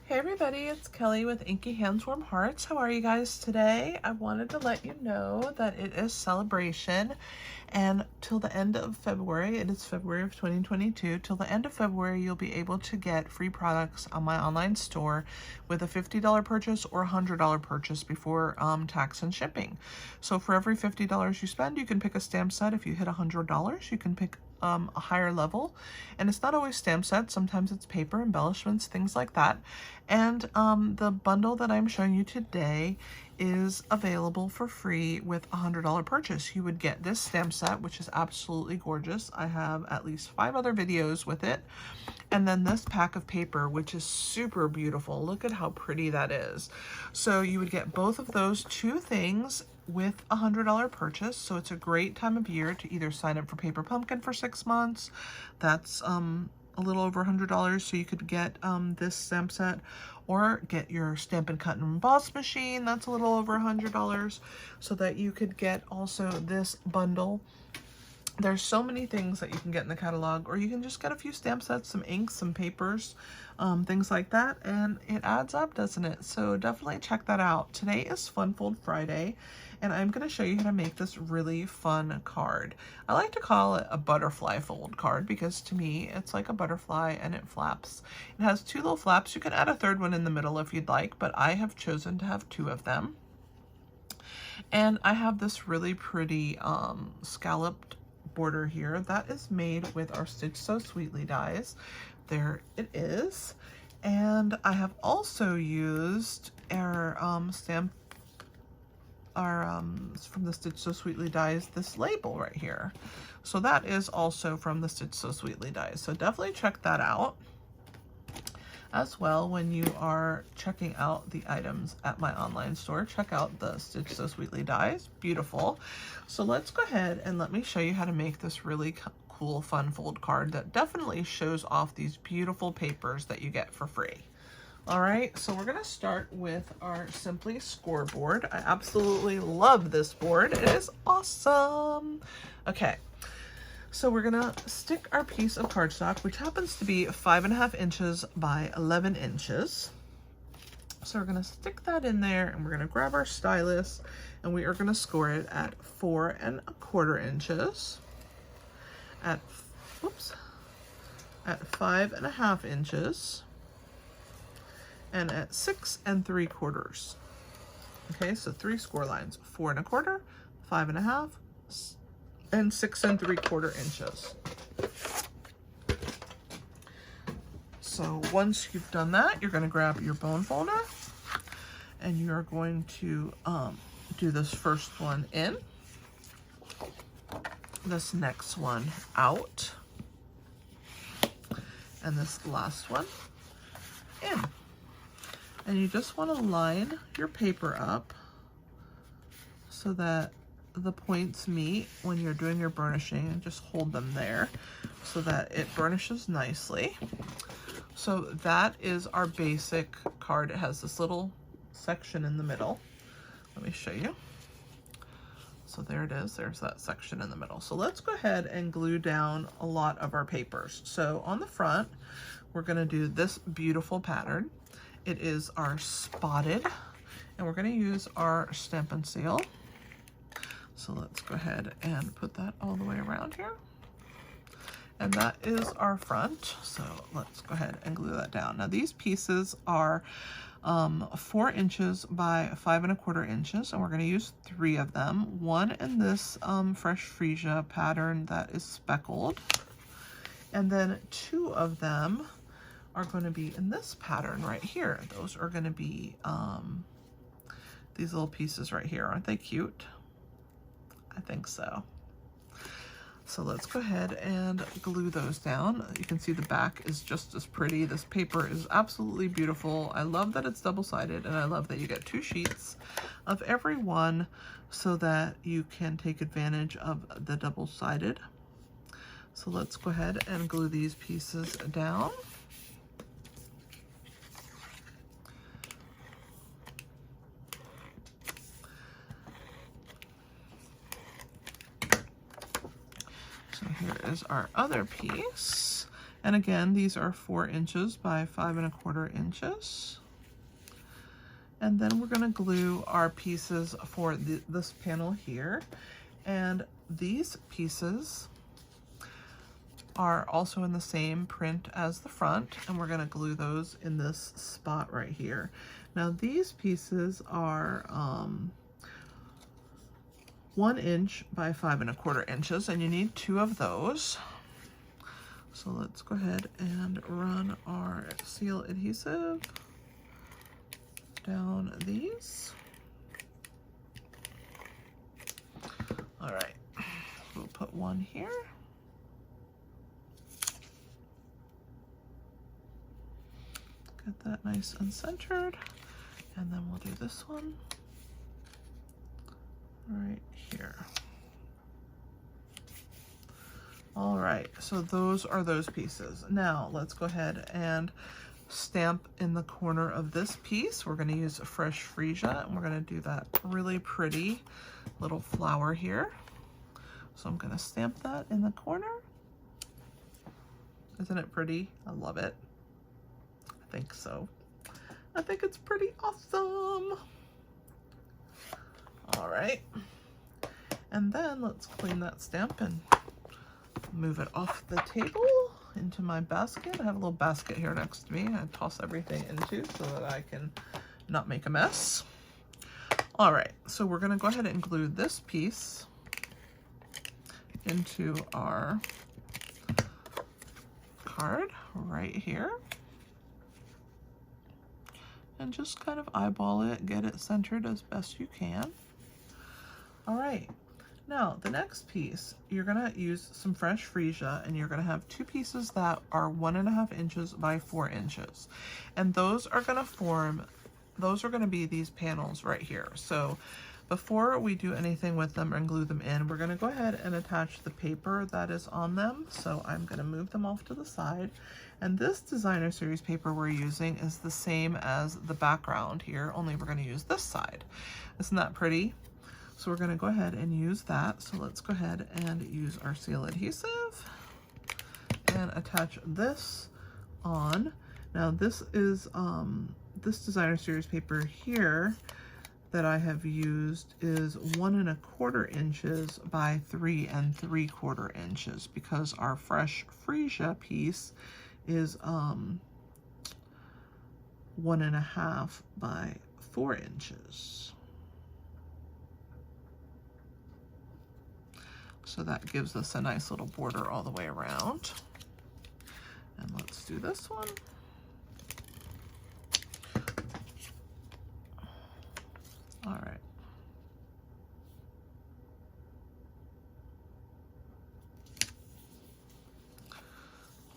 Hey everybody, it's Kelly with Inky Hands Warm Hearts. How are you guys today? I wanted to let you know that it is celebration and till the end of February, it is February of 2022, till the end of February you'll be able to get free products on my online store with a $50 purchase or $100 purchase before tax and shipping. So for every $50 you spend, you can pick a stamp set. If you hit $100, you can pick a higher level, and it's not always stamp sets, sometimes it's paper, embellishments, things like that. And the bundle that I'm showing you today is available for free with a $100 purchase. You would get this stamp set, which is absolutely gorgeous. I have at least 5 other videos with it. And then this pack of paper, which is super beautiful. Look at how pretty that is. So you would get both of those 2 things with a $100 purchase. So it's a great time of year to either sign up for Paper Pumpkin for 6 months. That's a little over $100, so you could get this stamp set, or get your Stampin' Cut and Emboss machine. That's a little over $100, so that you could get also this bundle. There's so many things that you can get in the catalog, or you can just get a few stamp sets, some inks, some papers, things like that, and it adds up, doesn't it? So definitely check that out. Today is Fun Fold Friday, and I'm going to show you how to make this really fun card. I like to call it a butterfly fold card because to me it's like a butterfly and it flaps. It has 2 little flaps. You can add a 3rd one in the middle if you'd like, but I have chosen to have 2 of them. And I have this really pretty scalloped border here that is made with our Stitch So Sweetly dies. There it is. And I have also used our from the Stitch So Sweetly dies, this label right here. So that is also from the Stitch So Sweetly dies. So definitely check that out as well when you are checking out the items at my online store. Check out the Stitch So Sweetly dies. Beautiful. So let's go ahead and let me show you how to make this really cool fun fold card that definitely shows off these beautiful papers that you get for free. All right, so we're gonna start with our Simply scoreboard. I absolutely love this board. It is awesome. Okay. So we're gonna stick our piece of cardstock, which happens to be 5.5 inches by 11 inches. So we're gonna stick that in there, and we're gonna grab our stylus, and we are gonna score it at 4.25 inches, at 5.5 inches, and at 6 3/4. Okay, so 3 score lines: 4.25, 5.5, and 6 3/4 inches. So once you've done that, you're going to grab your bone folder, and you're going to do this first one in, this next one out, and this last one in. And you just want to line your paper up so that the points meet when you're doing your burnishing, and just hold them there so that it burnishes nicely. So that is our basic card. It has this little section in the middle. Let me show you. So there it is. There's that section in the middle. So let's go ahead and glue down a lot of our papers. So on the front, we're going to do this beautiful pattern. It is our spotted, and we're going to use our Stampin' Seal. So let's go ahead and put that all the way around here. And that is our front. So let's go ahead and glue that down. Now these pieces are 4 inches by 5.25 inches, and we're going to use 3 of them. One in this Fresh Freesia pattern that is speckled, and then 2 of them are going to be in this pattern right here. Those are going to be these little pieces right here. Aren't they cute? I think so. So let's go ahead and glue those down. You can see the back is just as pretty. This paper is absolutely beautiful. I love that it's double-sided, and I love that you get 2 sheets of every one so that you can take advantage of the double-sided. So let's go ahead and glue these pieces down. So here is our other piece, And again, these are 4 inches by 5¼ inches. And then we're going to glue our pieces for this panel here. And these pieces are also in the same print as the front, and we're going to glue those in this spot right here. Now these pieces are 1 inch by 5¼ inches, and you need 2 of those. So let's go ahead and run our seal adhesive down these. All right, we'll put one here. Get that nice and centered, and then we'll do this one right here. All right, so those are those pieces. Now let's go ahead and stamp in the corner of this piece. We're going to use a fresh freesia, and we're going to do that really pretty little flower here. So I'm going to stamp that in the corner. Isn't it pretty? I love it. I think so. I think it's pretty awesome. All right. And then let's clean that stamp and move it off the table into my basket. I have a little basket here next to me. I toss everything into so that I can not make a mess. All right, so we're going to go ahead and glue this piece into our card right here. And just kind of eyeball it, get it centered as best you can. All right, now the next piece, you're gonna use some fresh freesia, and you're gonna have 2 pieces that are 1½ inches by 4 inches. And those are gonna be these panels right here. So before we do anything with them and glue them in, we're gonna go ahead and attach the paper that is on them. So I'm gonna move them off to the side. And this designer series paper we're using is the same as the background here, only we're gonna use this side. Isn't that pretty? So we're gonna go ahead and use that. So let's go ahead and use our seal adhesive and attach this on. Now this is, this designer series paper here that I have used is 1¼ inches by 3¾ inches, because our fresh freesia piece is 1½ by 4 inches. So that gives us a nice little border all the way around. And let's do this one. All right.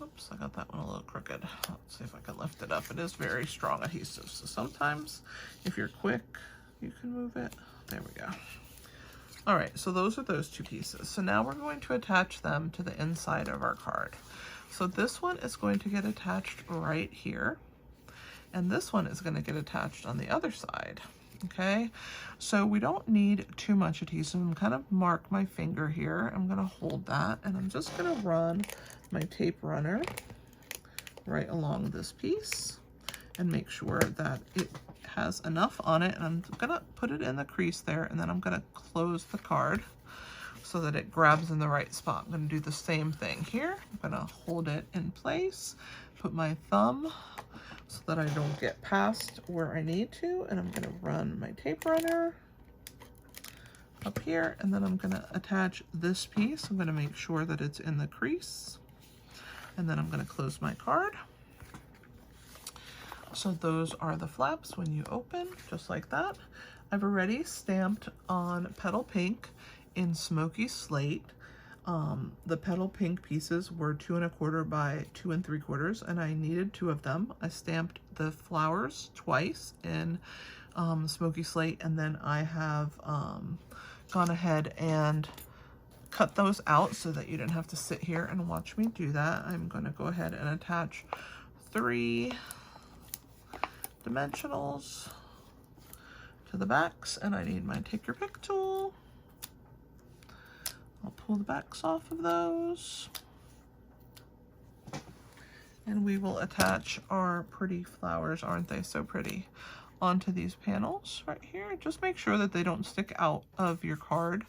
Oops, I got that one a little crooked. Let's see if I can lift it up. It is very strong adhesive, so sometimes if you're quick, you can move it. There we go. All right, so those are those 2 pieces. So now we're going to attach them to the inside of our card. So this one is going to get attached right here, and this one is going to get attached on the other side. Okay, so we don't need too much adhesive. I'm kind of mark my finger here. I'm going to hold that, and I'm just going to run my tape runner right along this piece and make sure that it has enough on it. And I'm going to put it in the crease there, and then I'm going to close the card so that it grabs in the right spot. I'm going to do the same thing here. I'm going to hold it in place, put my thumb so that I don't get past where I need to, and I'm going to run my tape runner up here, and then I'm going to attach this piece. I'm going to make sure that it's in the crease, and then I'm going to close my card. So those are the flaps when you open, just like that. I've already stamped on Petal Pink in Smoky Slate. The Petal Pink pieces were 2¼ by 2¾ and I needed 2 of them. I stamped the flowers twice in Smoky Slate, and then I have gone ahead and cut those out so that you didn't have to sit here and watch me do that. I'm going to go ahead and attach 3 dimensionals to the backs, and I need my take your pick tool. I'll pull the backs off of those. And we will attach our pretty flowers, aren't they so pretty, onto these panels right here. Just make sure that they don't stick out of your card,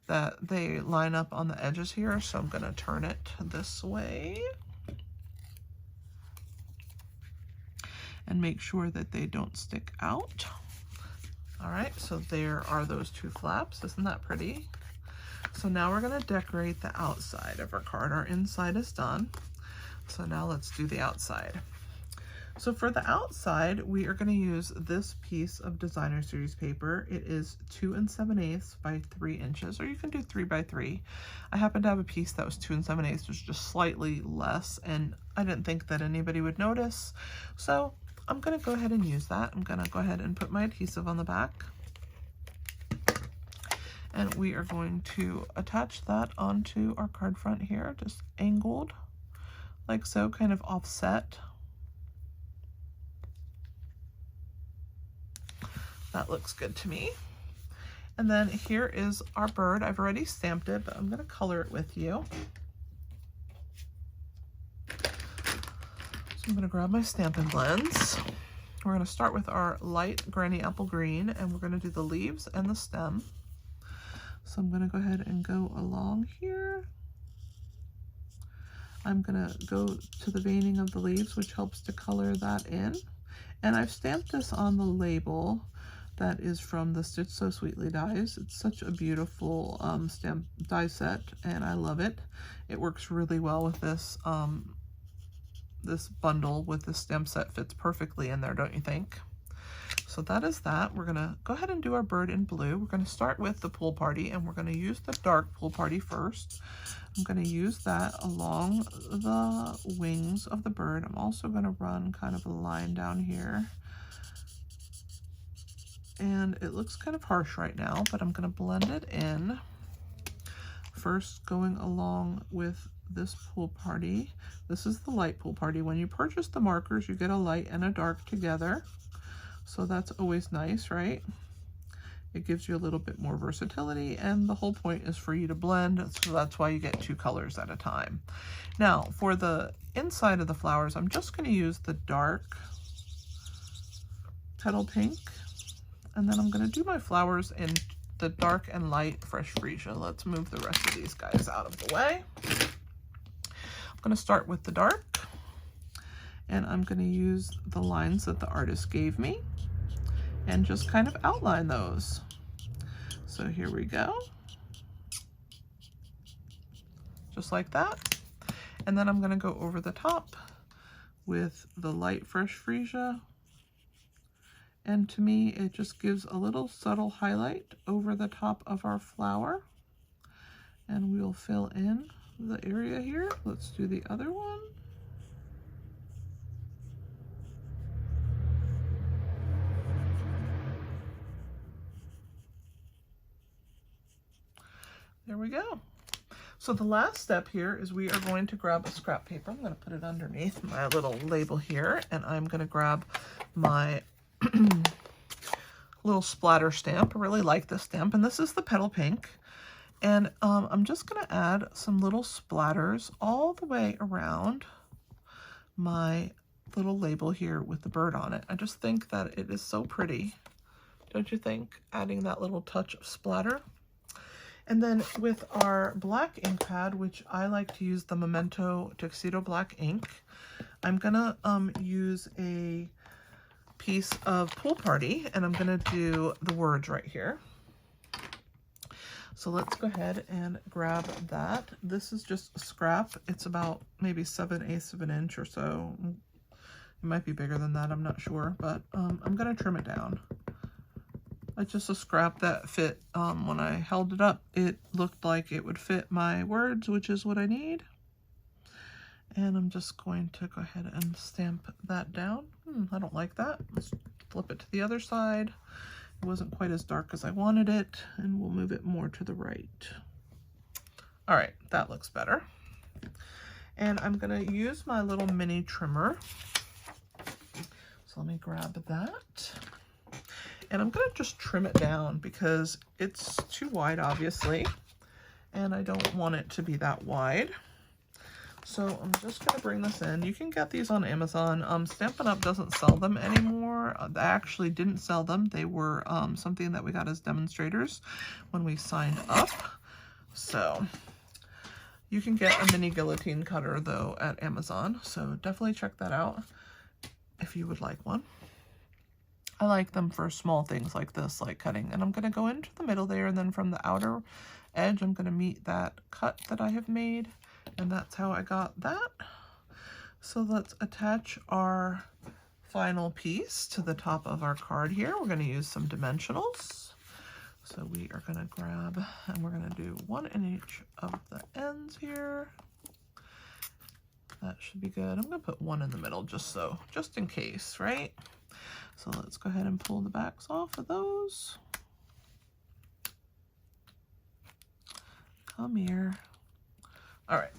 that they line up on the edges here. So I'm going to turn it this way and make sure that they don't stick out. All right, so there are those two flaps. Isn't that pretty? So now we're going to decorate the outside of our card. Our inside is done. So now let's do the outside. So for the outside, we are going to use this piece of designer series paper. It is 2 7/8 by 3 inches, or you can do 3 by 3. I happen to have a piece that was 2 7/8, which is just slightly less, and I didn't think that anybody would notice. So I'm going to go ahead and use that. I'm going to go ahead and put my adhesive on the back. And we are going to attach that onto our card front here, just angled like so, kind of offset. That looks good to me. And then here is our bird. I've already stamped it, but I'm going to color it with you. So I'm going to grab my Stampin' blends. We're going to start with our light granny apple green, and we're going to do the leaves and the stem. So I'm going to go ahead and go along here. I'm going to go to the veining of the leaves, which helps to color that in. And I've stamped this on the label that is from the Stitch So Sweetly dies. It's such a beautiful stamp die set, and I love it. It works really well with this this bundle with the stamp set. Fits perfectly in there, don't you think? So that is that. We're gonna go ahead and do our bird in blue. We're gonna start with the pool party, and we're gonna use the dark pool party first. I'm gonna use that along the wings of the bird. I'm also gonna run kind of a line down here. And it looks kind of harsh right now, but I'm gonna blend it in. First, going along with this pool party. This is the light pool party. When you purchase the markers, you get a light and a dark together. So that's always nice, right? It gives you a little bit more versatility, and the whole point is for you to blend, so that's why you get 2 colors at a time. Now, for the inside of the flowers, I'm just going to use the dark petal pink, and then I'm going to do my flowers in the dark and light fresh freesia. Let's move the rest of these guys out of the way. I'm going to start with the dark, and I'm going to use the lines that the artist gave me and just kind of outline those. So here we go. Just like that. And then I'm going to go over the top with the light fresh freesia. And to me, it just gives a little subtle highlight over the top of our flower. And we'll fill in the area here. Let's do the other one. There we go. So the last step here is we are going to grab a scrap paper. I'm going to put it underneath my little label here, and I'm going to grab my little splatter stamp. I really like this stamp, and this is the petal pink. And I'm just going to add some little splatters all the way around my little label here with the bird on it. I just think that it is so pretty, don't you think? Adding that little touch of splatter. And then with our black ink pad, which I like to use the Memento Tuxedo Black ink, I'm gonna use a piece of Pool Party, and I'm gonna do the words right here. So let's go ahead and grab that. This is just a scrap. It's about maybe 7/8 of an inch or so. It might be bigger than that, I'm not sure, but I'm gonna trim it down. It's just a scrap that fit. When I held it up, it looked like it would fit my words, which is what I need. And I'm just going to go ahead and stamp that down. I don't like that. Let's flip it to the other side. It wasn't quite as dark as I wanted it, and we'll move it more to the right. All right, that looks better. And I'm gonna use my little mini trimmer. So let me grab that. And I'm gonna just trim it down because it's too wide, obviously, and I don't want it to be that wide. So I'm just going to bring this in. You can get these on Amazon. Stampin' Up! Doesn't sell them anymore. They actually didn't sell them. They were something that we got as demonstrators when we signed up. So you can get a mini guillotine cutter, though, at Amazon. So definitely check that out if you would like one. I like them for small things like this, like cutting. And I'm going to go into the middle there, and then from the outer edge, I'm going to meet that cut that I have made. And that's how I got that. So let's attach our final piece to the top of our card here. We're going to use some dimensionals. So we are going to grab, and we're going to do one in each of the ends here. That should be good. I'm going to put one in the middle just in case, right? So let's go ahead and pull the backs off of those. Come here. All right.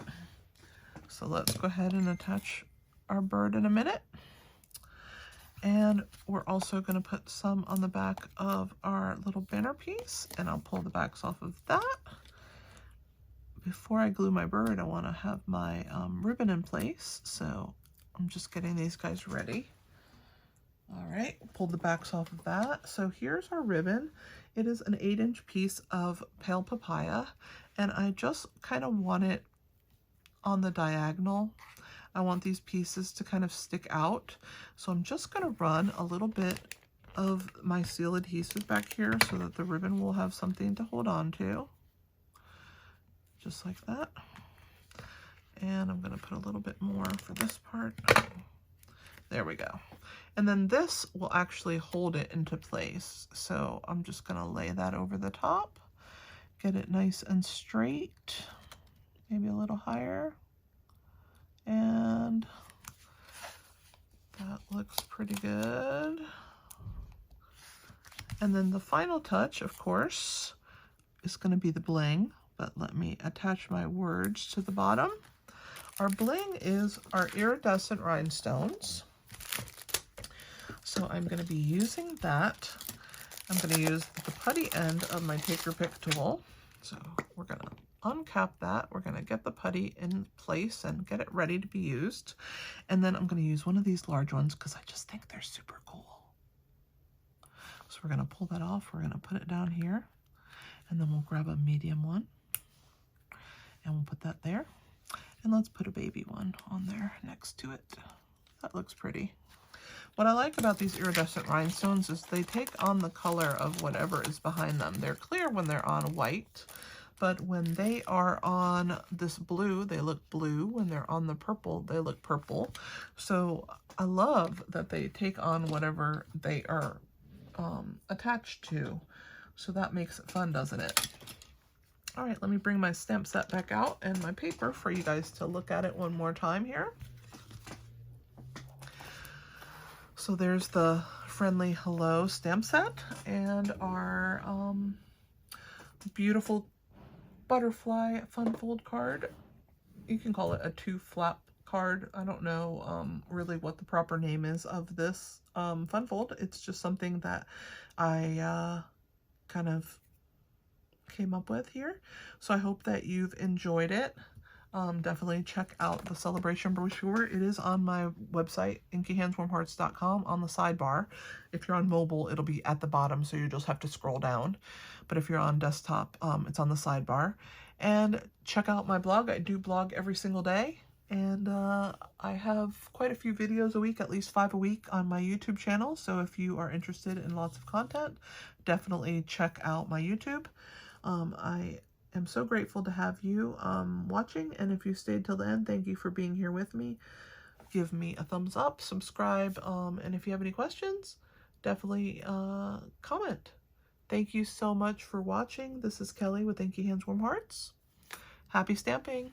So let's go ahead and attach our bird in a minute. And we're also going to put some on the back of our little banner piece, and I'll pull the backs off of that. Before I glue my bird, I want to have my ribbon in place, so I'm just getting these guys ready. All right, pull the backs off of that. So here's our ribbon. It is an 8-inch piece of pale papaya, and I just kind of want it on the diagonal. I want these pieces to kind of stick out. So I'm just going to run a little bit of my seal adhesive back here so that the ribbon will have something to hold on to. Just like that. And I'm going to put a little bit more for this part. There we go. And then this will actually hold it into place. So I'm just going to lay that over the top. Get it nice and straight. Maybe a little higher. And that looks pretty good. And then the final touch, of course, is going to be the bling. But let me attach my words to the bottom. Our bling is our iridescent rhinestones. So I'm going to be using that. I'm going to use the putty end of my take your pick tool. So we're going to uncap that. We're going to get the putty in place and get it ready to be used. And then I'm going to use one of these large ones because I just think they're super cool. So we're going to pull that off. We're going to put it down here. And then we'll grab a medium one. And we'll put that there. And let's put a baby one on there next to it. That looks pretty. What I like about these iridescent rhinestones is they take on the color of whatever is behind them. They're clear when they're on white, but when they are on this blue, they look blue. When they're on the purple, they look purple. So I love that they take on whatever they are attached to. So that makes it fun, doesn't it? All right, let me bring my stamp set back out and my paper for you guys to look at it one more time here. So there's the friendly hello stamp set and our beautiful butterfly fun fold card. You can call it a 2-flap card. I don't know really what the proper name is of this fun fold. It's just something that I kind of came up with here. So I hope that you've enjoyed it. Definitely check out the celebration brochure. It is on my website, inkyhandswarmhearts.com, on the sidebar. If you're on mobile, it'll be at the bottom, so you just have to scroll down. But if you're on desktop, it's on the sidebar. And check out my blog. I do blog every single day. And I have quite a few videos a week, at least 5 a week on my YouTube channel. So if you are interested in lots of content, definitely check out my YouTube. I am so grateful to have you watching, and if you stayed till the end, thank you for being here with me. Give me a thumbs up, subscribe, and if you have any questions, definitely comment. Thank you so much for watching. This is Kelly with Inky Hands Warm Hearts. Happy stamping!